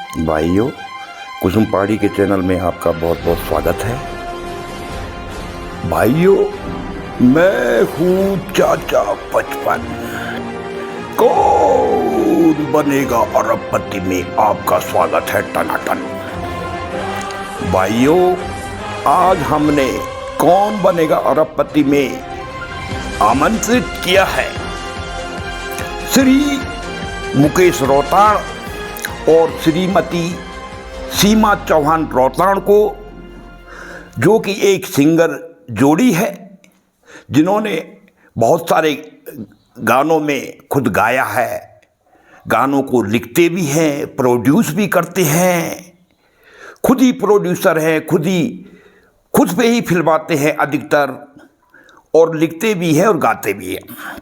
भाइयों, कुसुम पहाड़ी के चैनल में आपका बहुत बहुत स्वागत है। भाइयों, मैं हूँ चाचा 55। कौन बनेगा अरबपति में आपका स्वागत है टनाटन। भाइयों, आज हमने कौन बनेगा अरबपति में आमंत्रित किया है श्री मुकेश रोहताण और श्रीमती सीमा चौहान रोहताण को, जो कि एक सिंगर जोड़ी है जिन्होंने बहुत सारे गानों में खुद गाया है। गानों को लिखते भी हैं, प्रोड्यूस भी करते हैं, खुद ही प्रोड्यूसर हैं, खुद पे ही फिल्माते हैं अधिकतर, और लिखते भी हैं और गाते भी हैं।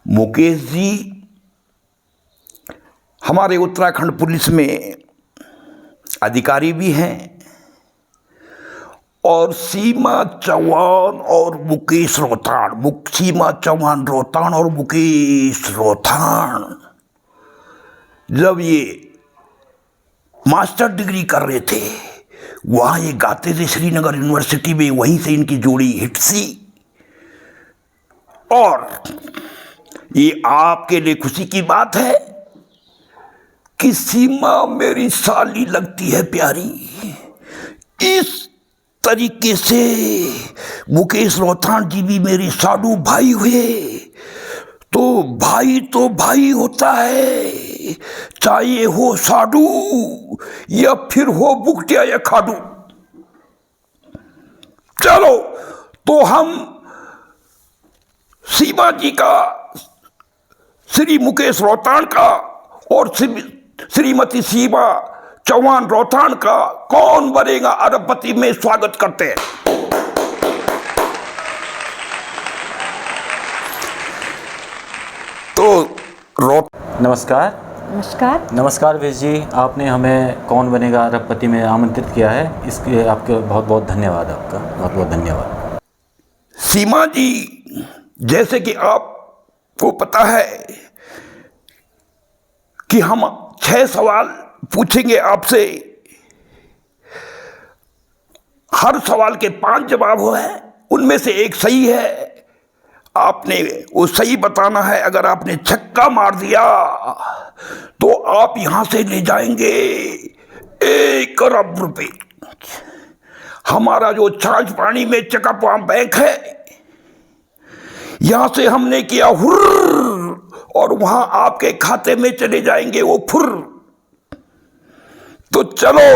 मुकेश जी हमारे उत्तराखंड पुलिस में अधिकारी भी हैं, और सीमा चौहान और मुकेश रोहताण, सीमा चौहान रोहताण और मुकेश रोहताण जब ये मास्टर डिग्री कर रहे थे, वहाँ ये गाते थे श्रीनगर यूनिवर्सिटी में, वहीं से इनकी जोड़ी हिट सी। और ये आपके लिए खुशी की बात है कि सीमा मेरी साली लगती है प्यारी। इस तरीके से मुकेश रोहताण जी भी मेरे साडू भाई हुए। तो भाई होता है, चाहे हो साडू या फिर हो बुकटिया या खाडू। चलो, तो हम सीमा जी का, श्री मुकेश रोहताण का और श्रीमती सीमा चौहान रोहताण का कौन बनेगा अरबपति में स्वागत करते हैं। तो नमस्कार वेश जी, आपने हमें कौन बनेगा अरबपति में आमंत्रित किया है, इसके लिए आपके बहुत बहुत धन्यवाद। आपका बहुत बहुत धन्यवाद। सीमा जी, जैसे कि आपको पता है कि हम 6 सवाल पूछेंगे आपसे, हर सवाल के 5 जवाब हैं, उनमें से एक सही है। आपने वो सही बताना है। अगर आपने छक्का मार दिया तो आप यहां से ले जाएंगे 1 अरब रुपए। हमारा जो छाछ पानी में चकापाम बैंक है, यहां से हमने किया हुर्र और वहां आपके खाते में चले जाएंगे वो फुर्र। तो चलो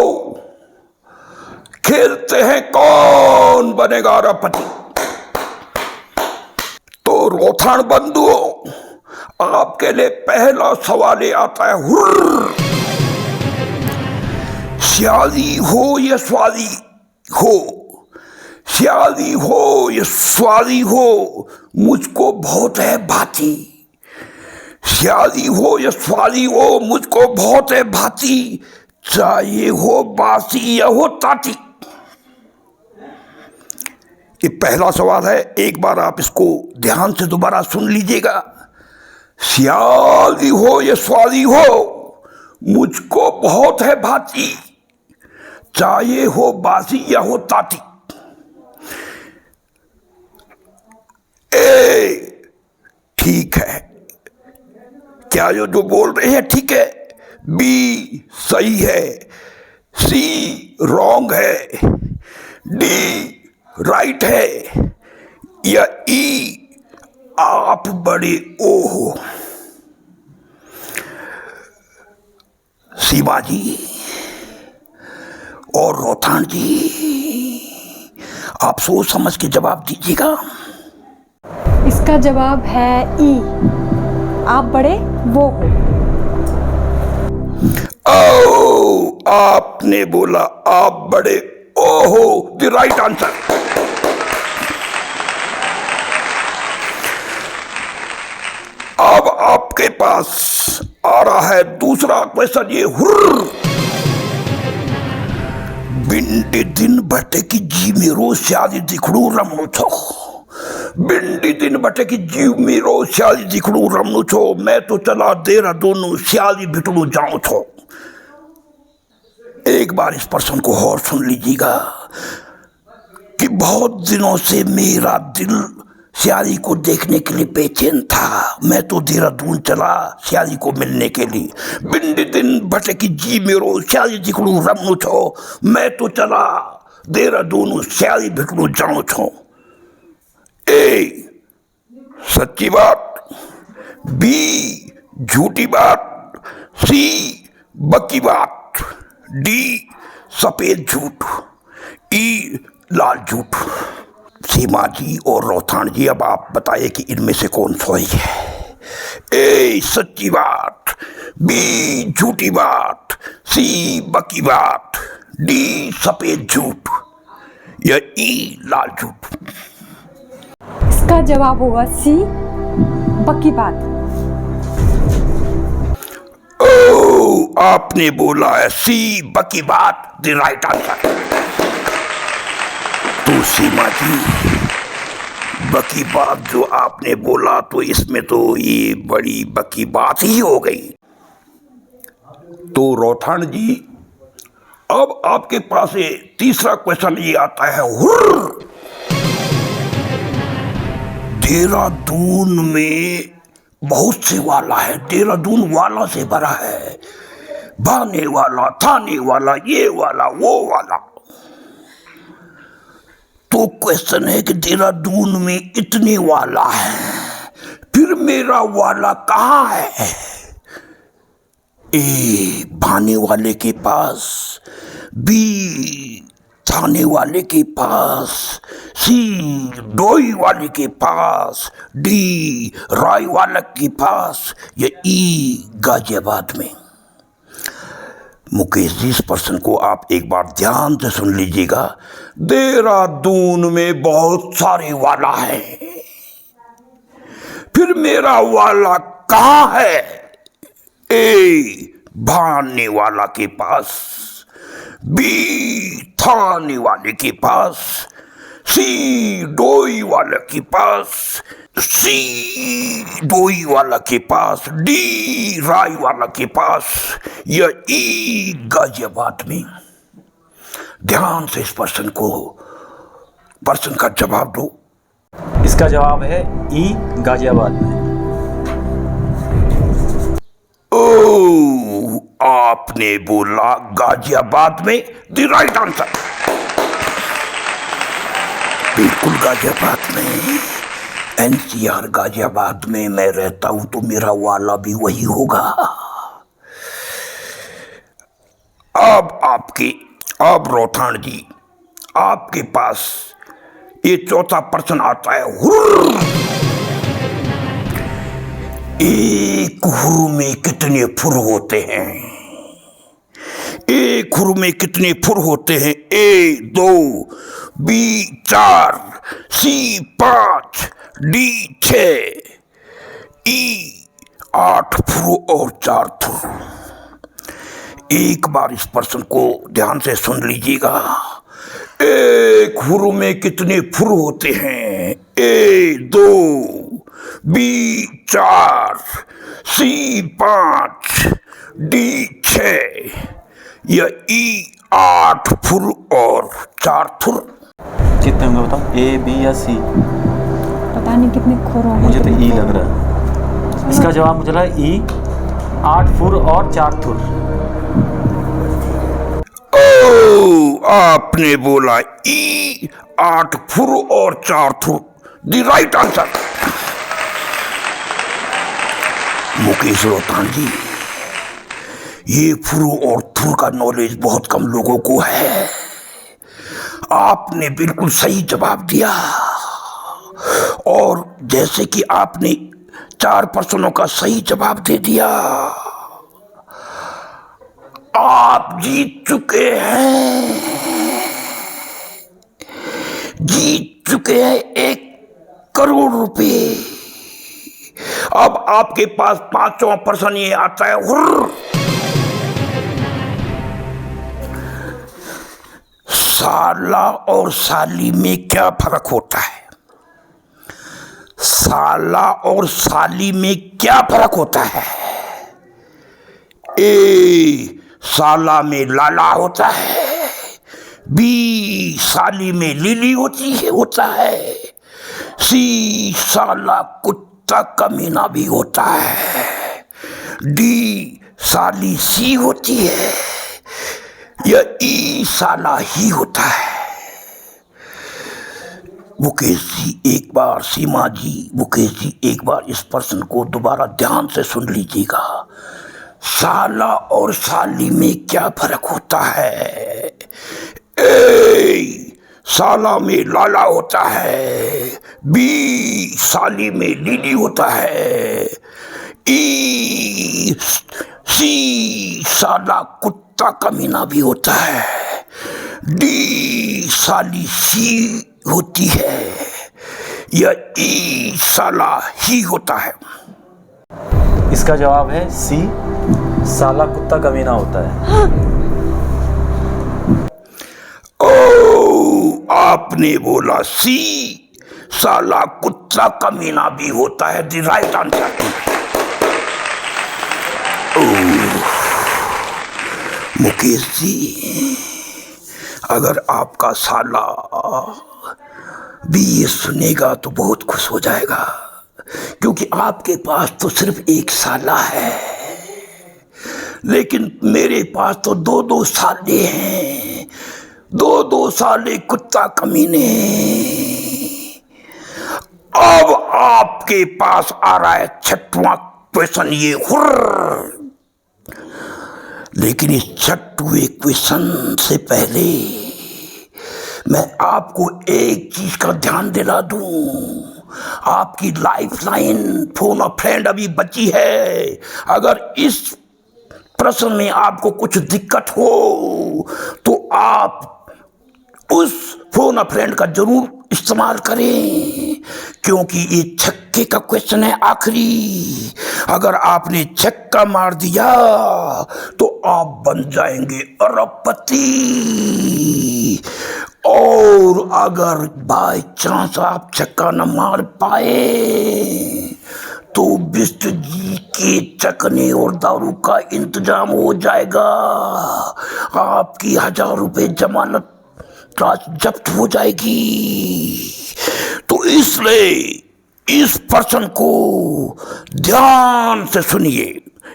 खेलते हैं कौन बनेगा अरबपति। तो रोहताण बंधुओं, आपके लिए पहला सवाल आता है हुर्र। शादी हो या स्वादी हो, शादी हो या स्वादी हो, मुझको बहुत है भाती। शादी हो या स्वादी हो, मुझको बहुत है भाती, चाहे हो बासी या हो ताती। ये पहला सवाल है, एक बार आप इसको ध्यान से दोबारा सुन लीजिएगा। शादी हो या स्वादी हो, मुझको बहुत है भाती, चाहे हो बासी या हो ताती। ठीक है, क्या जो बोल रहे हैं ठीक है? बी सही है, सी रॉन्ग है, डी राइट है, या ई आप बड़े ओ हो। सीमा जी और रोहताण जी, आप सोच समझ के जवाब दीजिएगा। इसका जवाब है ई, आप बड़े वो हो। आपने बोला आप बड़े ओ हो, द राइट आंसर। अब आपके पास आ रहा है दूसरा क्वेश्चन, ये हुर्र। बिंटे दिन बटे की जी मेरो शादी दिखड़ू रमणो छो। बिंडी दिन बटे की जीव मेरो सियाली दिखड़ू रमनू छो, मैं तो चला देहरादून सियाली भिटड़ू जाऊं छो। एक बार इस प्रश्न को और सुन लीजिएगा कि बहुत दिनों से मेरा दिल सियाली को देखने के लिए बेचैन था। मैं तो देहरादून चला सियाली को मिलने के लिए। बिंडी दिन बटे की जी मेरो सियाली दिखड़ू रमनू छो, मैं तो चला देहरादून सियाली भिटड़ू जाऊं छो। ए सच्ची बात, बी झूठी बात, सी बकी बात, डी सफेद झूठ, ई लाल झूठ। सीमा जी और रोहतान जी, अब आप बताइए कि इनमें से कौन सही है। ए सच्ची बात, बी झूठी बात, सी बकी बात, डी सफेद झूठ या ई लाल झूठ। इसका जवाब होगा सी बकी बात। ओ, आपने बोला है सी बकी बात द राइट आंसर। तो सीमा जी, बकी बात जो आपने बोला तो इसमें तो ये बड़ी बकी बात ही हो गई। तो रोहतान जी, अब आपके पास से तीसरा क्वेश्चन ये आता है। हुर्र, देहरादून में बहुत से वाला है, देहरादून वाला से भरा है, भाने वाला, थाने वाला, ये वाला, वो वाला। तो क्वेश्चन है कि देहरादून में इतने वाला है, फिर मेरा वाला कहाँ है? ए भाने वाले के पास, बी थाने वाले के पास, सी डोई वाले के पास, डी राय वाले के पास या ई गाजियाबाद में। मुकेश जी, इस प्रश्न को आप एक बार ध्यान से सुन लीजिएगा। देहरादून में बहुत सारे वाला है, फिर मेरा वाला कहाँ है? ए भाने वाला के पास, बी थाने वाले के पास, सी डोई वाले के पास, सी डोई वाला के पास, डी राय वाला के पास या ई गाजियाबाद में। ध्यान से इस प्रश्न का जवाब दो। इसका जवाब है ई गाजियाबाद में। ओ, आपने बोला गाजियाबाद में द राइट आंसर। बिल्कुल गाजियाबाद में, एनसीआर गाजियाबाद में मैं रहता हूं, तो मेरा वाला भी वही होगा। अब रोहतान जी, आपके पास ये चौथा प्रश्न आता है। एक हुर में कितने फुर होते हैं? एक हुर में कितने फुर होते हैं? ए 2, बी 4, सी 5, डी 6, ई 8 फुर और 4 थुर। एक बार इस प्रश्न को ध्यान से सुन लीजिएगा। एक हुर में कितने फुर होते हैं? ए 2, बी 4, सी 5, डी 6 या ई 8 फुर और 4 थुर। कितने होंगे बताओ, ए बी या सी? पता नहीं कितने खुर होंगे। मुझे तो ई लग रहा है। इसका जवाब मुझे लगा ई 8 फुर और 4 थुर। ओ, आपने बोला ई 8 फुर और 4 थुर द राइट आंसर। मुकेश रोहतान जी, ये फुर और थुर का नॉलेज बहुत कम लोगों को है। आपने बिल्कुल सही जवाब दिया, और जैसे कि आपने 4 प्रश्नों का सही जवाब दे दिया, आप जीत चुके हैं। जीत चुके हैं 1 करोड़ रुपए। अब आपके पास 5वां प्रश्न ये आता है। हुर्र, साला और साली में क्या फर्क होता है? साला और साली में क्या फर्क होता है? ए साला में लाला होता है, बी साली में लीली होता है, सी साला कुत्ता कमीना भी होता है, डी साली सी होती है, या ई साला ही होता है। मुकेश जी एक बार, सीमा जी, मुकेश जी एक बार इस प्रश्न को दोबारा ध्यान से सुन लीजिएगा। साला और साली में क्या फर्क होता है? ए साला में लाला होता है, बी साली में लीली होता है, ई सी साला कुत्ता कमीना भी होता है, डी साली सी होती है, या ई साला ही होता है। इसका जवाब है सी, साला कुत्ता कमीना होता है। ओ आपने बोला सी, साला कुत्ता कमीना भी होता है। The right answer. Mukesh ji, अगर आपका साला भी ये सुनेगा तो बहुत खुश हो जाएगा, क्योंकि आपके पास तो सिर्फ एक साला है, लेकिन मेरे पास तो दो साले हैं, दो साले कुत्ता कमीने। अब आपके पास आ रहा है छठवां क्वेश्चन, ये हुर्र। लेकिन इस छठवें क्वेश्चन से पहले मैं आपको एक चीज का ध्यान दिला दूं। आपकी लाइफ लाइन फोन अ फ्रेंड अभी बची है। अगर इस प्रश्न में आपको कुछ दिक्कत हो तो आप उस फोन अ फ्रेंड का जरूर इस्तेमाल करें, क्योंकि ये छक्के का क्वेश्चन है आखिरी। अगर आपने छक्का मार दिया तो आप बन जाएंगे अरबपति, और अगर बाय चांस आप छक्का न मार पाए तो बिष्ट जी के चकने और दारू का इंतजाम हो जाएगा। आपकी 1000 रुपये जमानत जब्त हो जाएगी। तो इसलिए इस प्रश्न को ध्यान से सुनिए।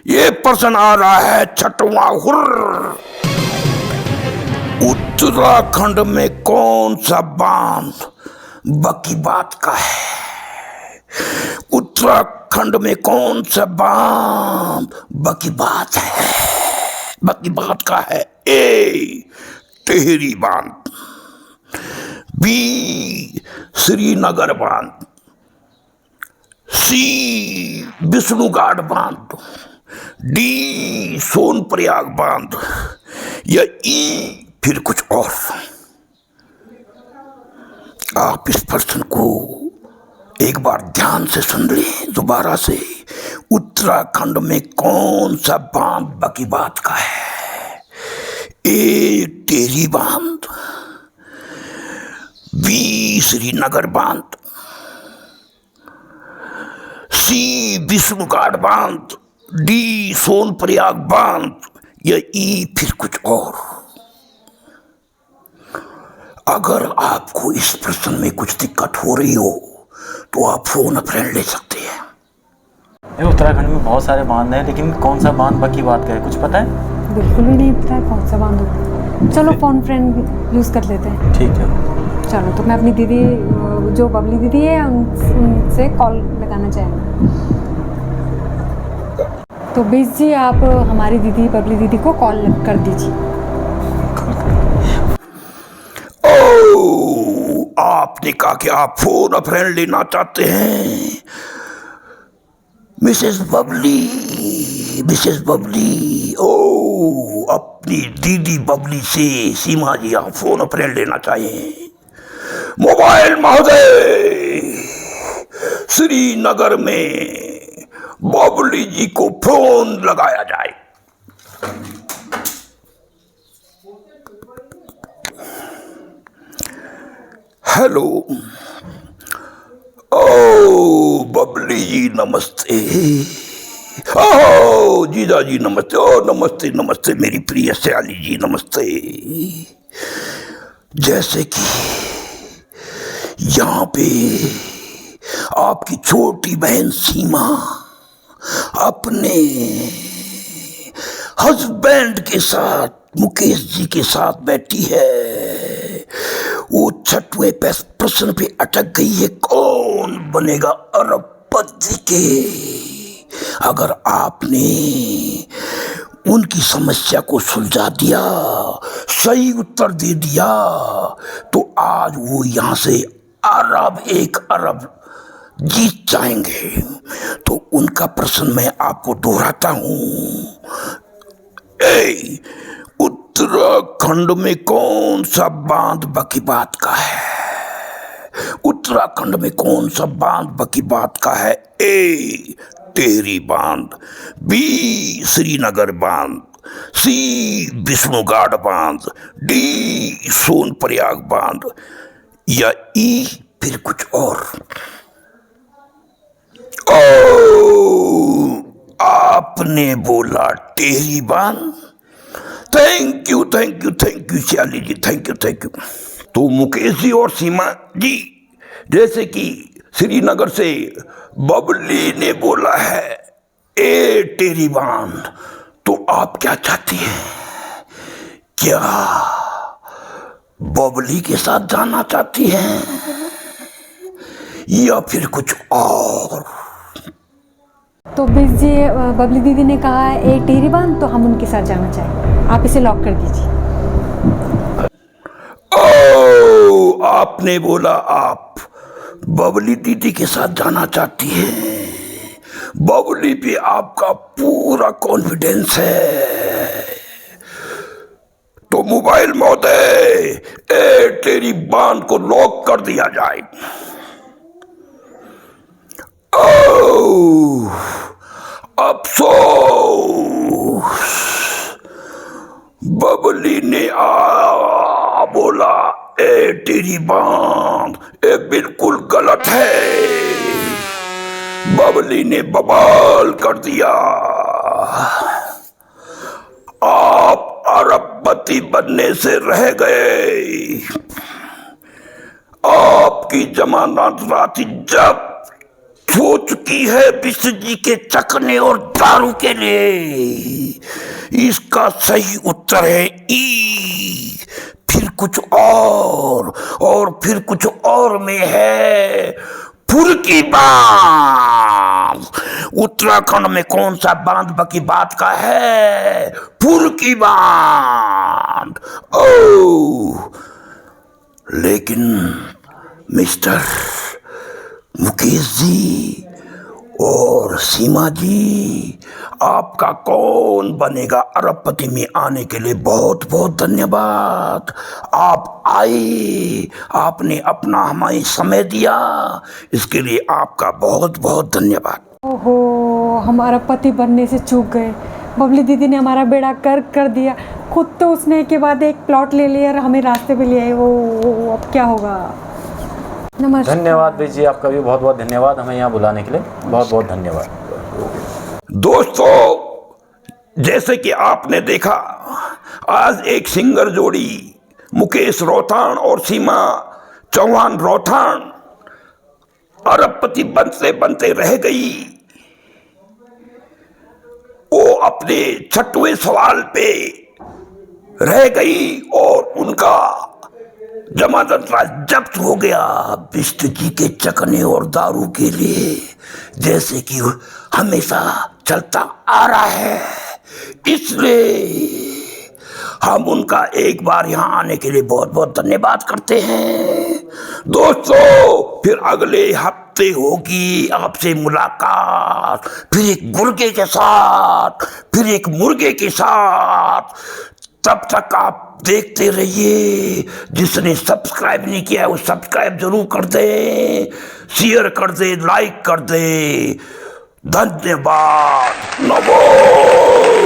ये प्रश्न आ रहा है छठवां हुर्र। उत्तराखंड में कौन सा बांध बकीबात का है? उत्तराखंड में कौन सा बांध बकीबात है, बकीबात का है? ए टिहरी बांध, बी श्रीनगर बांध, सी विष्णुघाट बांध, डी सोनप्रयाग बांध, या ई फिर कुछ और। आप इस प्रश्न को एक बार ध्यान से सुन लें दोबारा से। उत्तराखंड में कौन सा बांध बकीबात का है? ए टिहरी बांध, बी श्रीनगर बांध, सी विष्णुघाट बांध, डी सोनप्रयाग बांध, या ई फिर कुछ और। अगर आपको इस प्रश्न में कुछ दिक्कत हो रही हो तो आप फोन अ फ्रेंड ले सकते हैं। उत्तराखंड में बहुत सारे बांध हैं, लेकिन कौन सा बांध बकीबात का है, कुछ पता है? बिल्कुल भी नहीं पता है कौन सा बांध होगा। चलो फोन फ्रेंड यूज़ कर लेते हैं। ठीक है। चलो, तो मैं अपनी दीदी, जो बबली दीदी है, उनसे कॉल लगाना चाहेंगे। तो बीस जी, आप हमारी दीदी बबली दीदी को कॉल कर दीजिए। आपने कहा कि आप फोन अ फ्रेंड लेना चाहते हैं। मिसेस बबली, मिसेस बबली, ओ अपनी दीदी बबली से सीमा जी आप फोन अ फ्रेंड लेना चाहिए। मोबाइल महोदय, श्रीनगर में बबली जी को फोन लगाया जाए। हेलो। ओ बबली जी नमस्ते। ओह जीजा जी नमस्ते। ओ नमस्ते नमस्ते मेरी प्रिय सयाली जी नमस्ते। जैसे कि यहाँ पे आपकी छोटी बहन सीमा अपने हस्बैंड के साथ मुकेश जी के साथ बैठी है, वो छठवें प्रश्न पे अटक गई है, कौन बनेगा अरबपति के। अगर आपने उनकी समस्या को सुलझा दिया, सही उत्तर दे दिया, तो आज वो यहां से एक अरब जीत जाएंगे। तो उनका प्रश्न मैं आपको दोहराता हूं। उत्तराखंड में कौन सा बांध बकीबात का है? उत्तराखंड में कौन सा बांध बकीबात का है? ए टेहरी बांध, बी श्रीनगर बांध, सी विष्णुघाट बांध, डी सोनप्रयाग बांध, या ई फिर कुछ और? ओ आपने बोला टेहरी बांध। Thank you thank you thank you Shyali ji, thank you thank you. तो मुकेश जी और सीमा जी, जैसे कि श्रीनगर से बबली ने बोला है ए टेहरी बांध, तो आप क्या चाहती हैं? क्या बबली के साथ जाना चाहती हैं या फिर कुछ और? तो बीस जी बबली दीदी ने कहा है ए टेहरी बांध, तो हम उनके साथ जाना चाहेंगे। आप इसे लॉक कर दीजिए। ओ आपने बोला आप बबली दीदी के साथ जाना चाहती हैं। बबली पे आपका पूरा कॉन्फिडेंस है। तो मोबाइल महोदय ए टेहरी बांध को लॉक कर दिया जाए। ओह अफसोस, बबली ने बोला ए टेहरी बांध, ये बिल्कुल गलत है। बबली ने बवाल कर दिया। आप अरबपति बनने से रह गए। आपकी जमानत राशि जब्त हो चुकी है विष्णु जी के चखने और दारू के लिए। इसका सही उत्तर है ई, फिर कुछ और फिर कुछ और में है फुर्की बांध। उत्तराखंड में कौन सा बांध बकीबात का है? फुर्की बांध। ओ लेकिन मिस्टर मुकेश जी और सीमा जी, आपका कौन बनेगा अरबपति में आने के लिए बहुत बहुत धन्यवाद। आप आए, आपने अपना हमें समय दिया, इसके लिए आपका बहुत बहुत धन्यवाद। ओहो, हम अरबपति बनने से चूक गए। बबली दीदी ने हमारा बेड़ा कर दिया। खुद तो उसने के बाद एक प्लॉट ले लिया और हमें रास्ते पे ले आए। वो अब क्या होगा? नमस्कार। धन्यवाद बीज जी, आपका भी बहुत बहुत धन्यवाद हमें यहाँ बुलाने के लिए। बहुत बहुत धन्यवाद। दोस्तों, जैसे कि आपने देखा, आज एक सिंगर जोड़ी मुकेश रोहतान और सीमा चौहान रोहतान अरबपति बनते बनते रह गई। वो अपने छठवें सवाल पे रह गई और उनका जमानत जब्त हो गया विष्णु जी के चखने और दारू के लिए, जैसे कि हमेशा चलता आ रहा है। इसलिए हम उनका एक बार यहाँ आने के लिए बहुत बहुत धन्यवाद करते हैं। दोस्तों, फिर अगले हफ्ते होगी आपसे मुलाकात, फिर एक मुर्गे के साथ, फिर एक मुर्गे के साथ। तब तक आप देखते रहिए। जिसने सब्सक्राइब नहीं किया है वो सब्सक्राइब जरूर कर दे, शेयर कर दे, लाइक कर दे। धन्यवाद। नमस्कार।